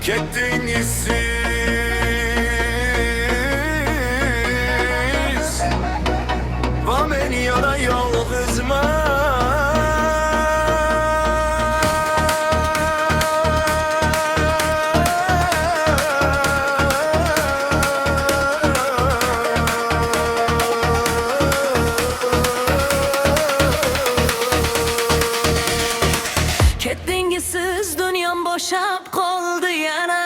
Kettin gitsin va meni yana yolg'izman. Ketdingisiz dunyom bo'shab qoldi yana.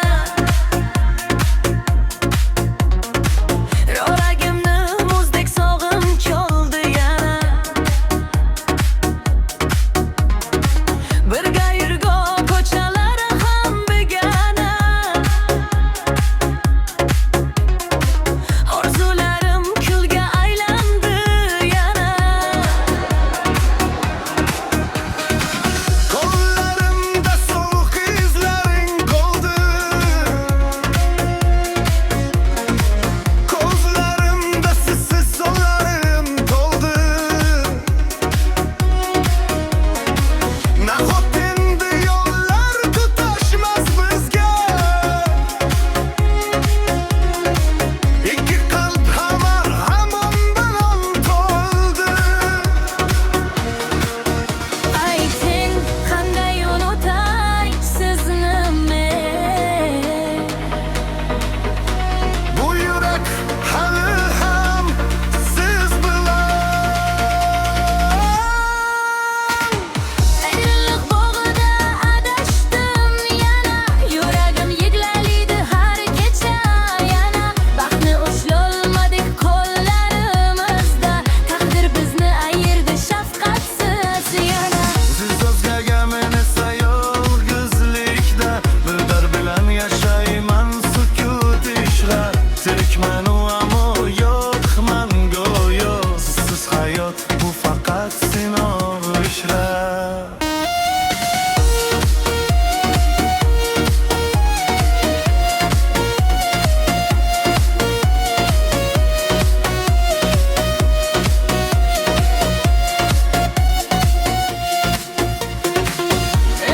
Yuragimni muzdek sog'inch oldi yana. Birga yurgan ko'chalari ham begona. Orzularim kulga aylandi yana. Qo'llarimda sovuq izlaring qoldi, ko'zlarimda sizsiz so'zlarim to'ldi. Nahot endi yo'llar tutashmas bizga, ikki qalb hamon to'ldi. Ayting, qanday unutay sizni men? Bu yurak hali ham siz bilan. Ayriliq bog'ida adashdim yana. Yuragim yig'laydi har kecha yana. Baxtni ushlolmadik qo'llarimizda. Taqdir bizni ayirdi shafqatsiz yana. Siz o'zgarganim esa yolg'izlikda, bir dard bilan yashayman sukut ishra. Tirikman ammo yo'qman go'yo, sizsiz hayot bu faqat sinov ishlar.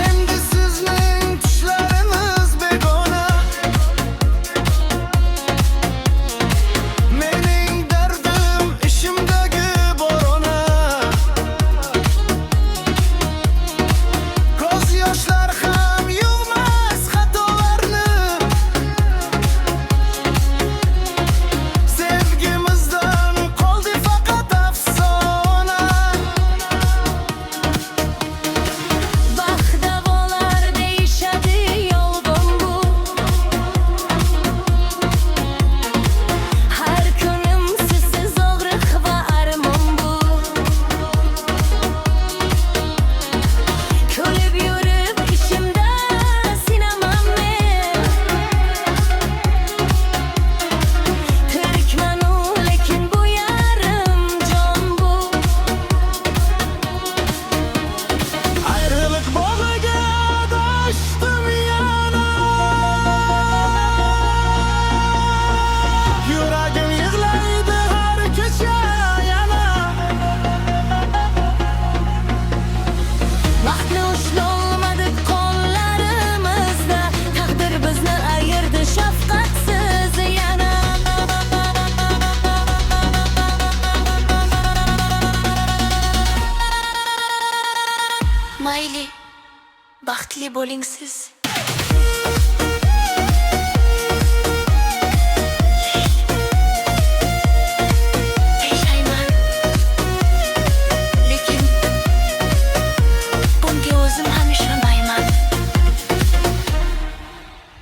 Endi sizning tushlaringiz begona, mening dardim ishimdagi borona. Ko'z yoshlar ham yuvmas xatolarni, sevgimizdan qoldi faqat afsona. Baxtavolar deyishadi yolg'on bu. Har kunim sizsiz og'riq va armon bu. Kulib yurib ishimda sinaman men. Tirikman-u lekin bu yarim jon bu. Ayrılık bog'iga adashdim yana. Yuragim yig'laydi har kecha yana. Vaqtni ushlolmadik qo'llarimizda. Taqdir bizni ayirdi shafqatsiz yana. Mayli, baxtli bo'ling siz.